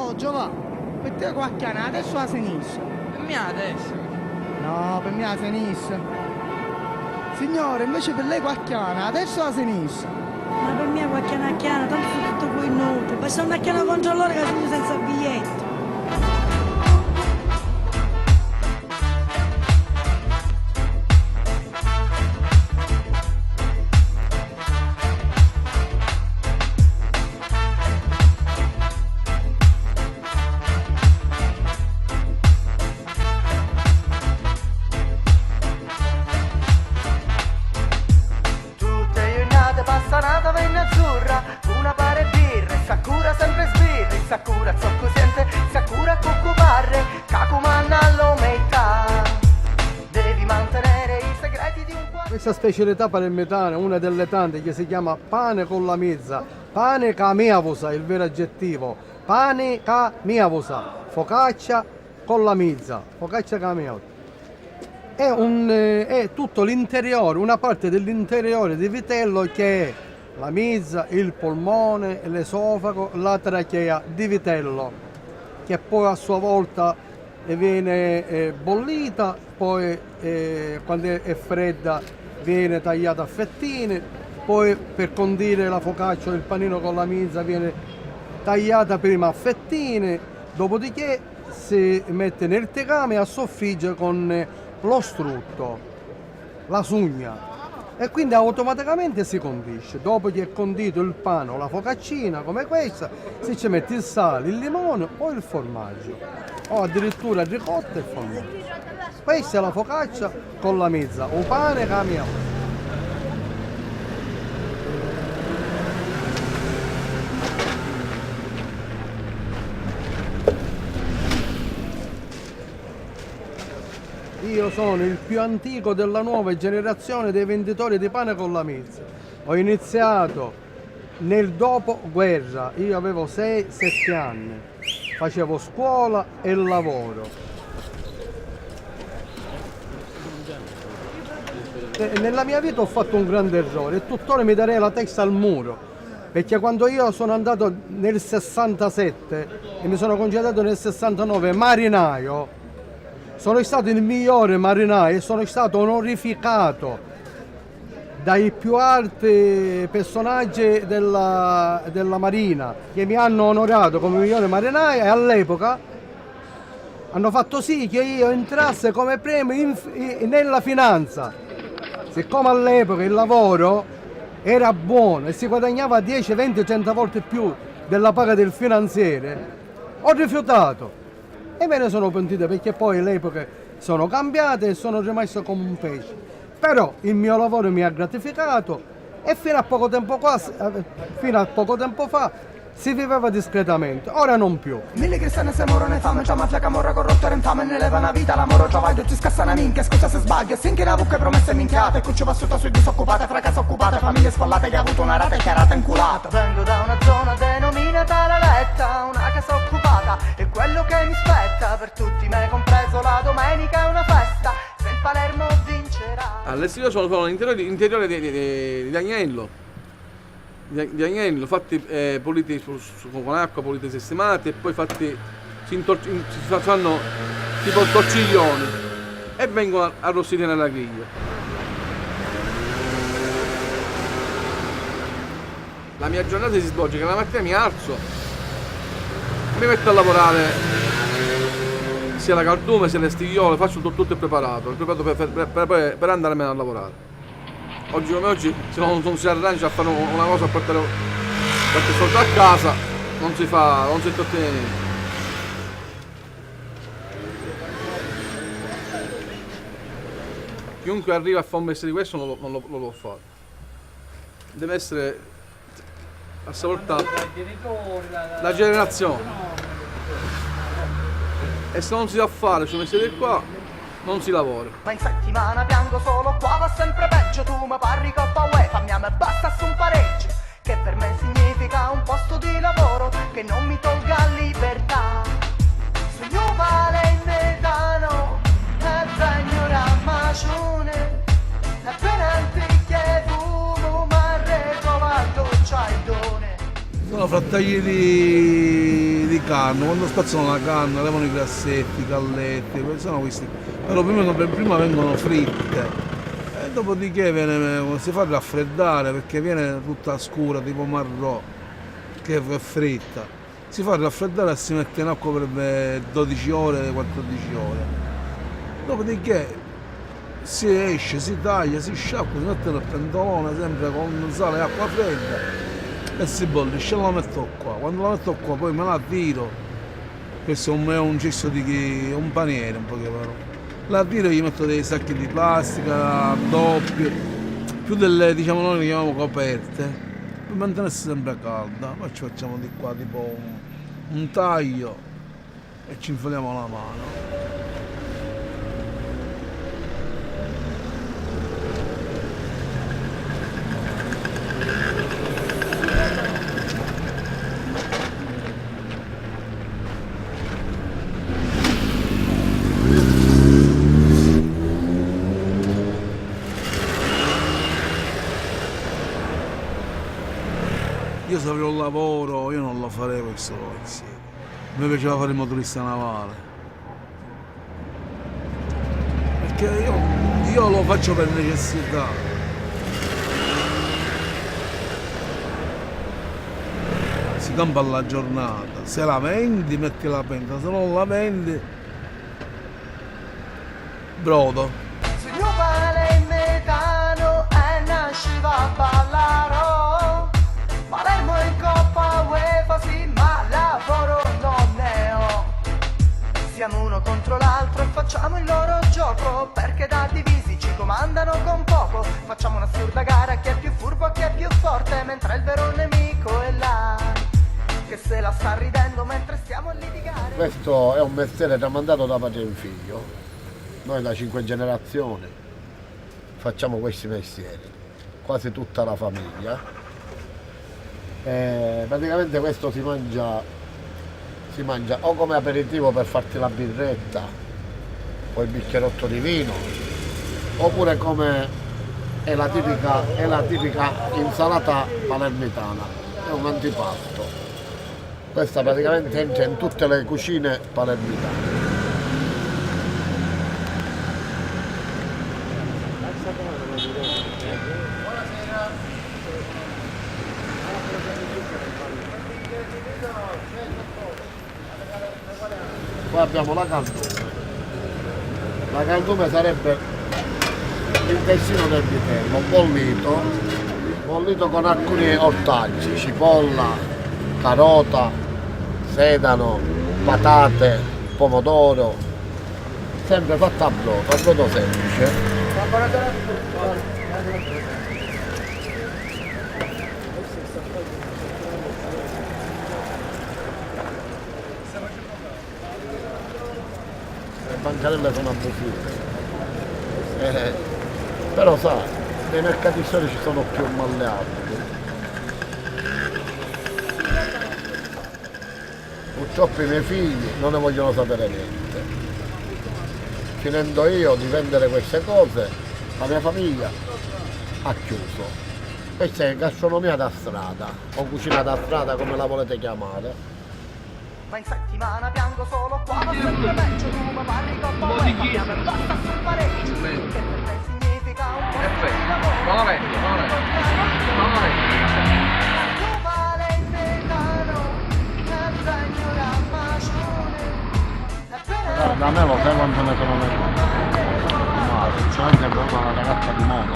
Oh, Giovanni, per te qualche anno adesso a sinistra. Per me adesso. No, per me a sinistra. Signore, invece per lei qualche anno adesso a sinistra. Ma per me qualche anacchiana, tanto sono tutto qui inutile. Basta un acchiano controllore che sono senza biglietto. Passanata venne azzurra, una pare birre, Sakura sempre sbirri, Sakura zoccosiente, Sakura cuccuparre, Kakumanna all'omeità. Devi mantenere i segreti di un cuore. Questa specialità palermitana, una delle tante, che si chiama pane con la mizza, pane camiavosa, il vero aggettivo, pane camiavosa, focaccia con la mizza, focaccia camiavosa. È tutto l'interiore, una parte dell'interiore di vitello che è la mizza, il polmone, l'esofago, la trachea di vitello, che poi a sua volta viene bollita, poi quando è fredda viene tagliata a fettine, poi per condire la focaccia o il panino con la mizza viene tagliata prima a fettine, dopodiché si mette nel tegame a soffriggere con lo strutto, la sugna, e quindi automaticamente si condisce. Dopo che è condito il pane o la focaccina come questa, si ci mette il sale, il limone o il formaggio, o addirittura il ricotta e il formaggio. Questa è la focaccia con la mezza, o pane camiamo. Io sono il più antico della nuova generazione dei venditori di pane con la mezza. Ho iniziato nel dopoguerra, io avevo 6-7 anni, facevo scuola e lavoro. Nella mia vita ho fatto un grande errore e tuttora mi darei la testa al muro, perché quando io sono andato nel 67 e mi sono congedato nel 69 marinaio, sono stato il migliore marinaio e sono stato onorificato dai più alti personaggi della Marina, che mi hanno onorato come migliore marinaio, e all'epoca hanno fatto sì che io entrassi come premio nella finanza. Siccome all'epoca il lavoro era buono e si guadagnava 10, 20, 30 volte più della paga del finanziere, ho rifiutato. E me ne sono pentito, perché poi le epoche sono cambiate e sono rimasto come un pesce. Però il mio lavoro mi ha gratificato e fino a poco tempo fa si viveva discretamente, ora non più. Mille cristiani se morono e fame, c'è mafia camorra corrotta e infame, ne leva una vita, l'amore travaglio, ci scassa una minchia, scusa se sbaglio, si inchina buche promesse minchiate, cuccio passuta sui disoccupate, fra case occupate, famiglie sfollate che ha avuto una rata e chiarata inculata. Vengo da una zona denominata La Letta, una casa occupata, e quello che mi spetta, per tutti me compreso, la domenica è una festa, se il Palermo vincerà. All'esterno sono interiori di Agnello. Di agnello fatti puliti con acqua, puliti sistemati, e poi fatti si fanno tipo torciglioni e vengono arrostiti nella griglia. La mia giornata si svolge che la mattina mi alzo, mi metto a lavorare sia la cardume sia le stigliole, faccio tutto preparato per andarmene a lavorare. Oggi come oggi, se non si arrangia a fare una cosa, a portare qualche soldo a casa, non si ottiene niente. Chiunque arriva a fare un mestiere di questo non lo può fare. Deve essere a sua volta la generazione. E se non si sa fare su mestiere qua, non si lavora. Ma in settimana piango solo, qua va sempre peggio. Tu mi parli Coppa UEFA, mi e basta su un pareggio, che per me significa un posto di lavoro che non mi tolga libertà. Sogno vale in metano e vengo ramacione, e penanti che fumo ma retrovato c'hai done. Sono frattagli di carne, quando spazzano la carne levano i grassetti, i calletti, sono questi. Però prima vengono fritte e dopodiché si fa raffreddare perché viene tutta scura, tipo marrò, che è fritta. Si fa raffreddare e si mette in acqua per 12 ore, 14 ore. Dopodiché si esce, si taglia, si sciacqua, si mette nel pentolone sempre con sale e acqua fredda e si bollisce, la metto qua. Quando la metto qua poi me la tiro. Questo è un cesso di un paniere, un po' che però. La tiro e gli metto dei sacchi di plastica doppi, più delle, diciamo, noi le chiamiamo coperte, per mantenersi sempre calda. Poi ci facciamo di qua tipo un taglio e ci infiliamo la mano. Io se avrei un lavoro, io non lo farei questo mestiere. A me piaceva fare il motorista navale. Perché io lo faccio per necessità. Si campa alla giornata. Se la vendi, metti la penta, se non la vendi, brodo. Signor vale in metano e nasciva a ballare. Palermo in Coppa UEFA sì, ma lavoro non ne ho. Siamo uno contro l'altro e facciamo il loro gioco, perché da divisi ci comandano con poco. Facciamo un'assurda gara, chi è più furbo, chi è più forte, mentre il vero nemico è là, che se la sta ridendo mentre stiamo a litigare. Questo è un mestiere tramandato da padre in figlio. Noi da 5 generazioni facciamo questi mestieri, quasi tutta la famiglia. Praticamente questo si mangia o come aperitivo per farti la birretta o il bicchierotto di vino, oppure come è la tipica insalata palermitana, è un antipasto. Questa praticamente entra in tutte le cucine palermitane. Poi abbiamo la caldume. La caldume sarebbe l'intestino del vitello, bollito con alcuni ortaggi, cipolla, carota, sedano, patate, pomodoro, sempre fatta a brodo semplice. Le bancarelle sono abusive, però sa, nei mercati storici sono più malleabili. Purtroppo i miei figli non ne vogliono sapere niente. Finendo io di vendere queste cose, la mia famiglia ha chiuso. Questa è gastronomia da strada, o cucina da strada come la volete chiamare. Ma in settimana piango solo qua, ma sempre peggio tu mi parli con paura, ma per basta sul pareggio, che per te significa un po' di lavoro. Non la vendi, non la vendi. Non la vendi. Tu vale in metano, nel regno d'Amazzone. Da me lo sai quanto ne sono venuto? No, sinceramente è proprio una ragazza di moda.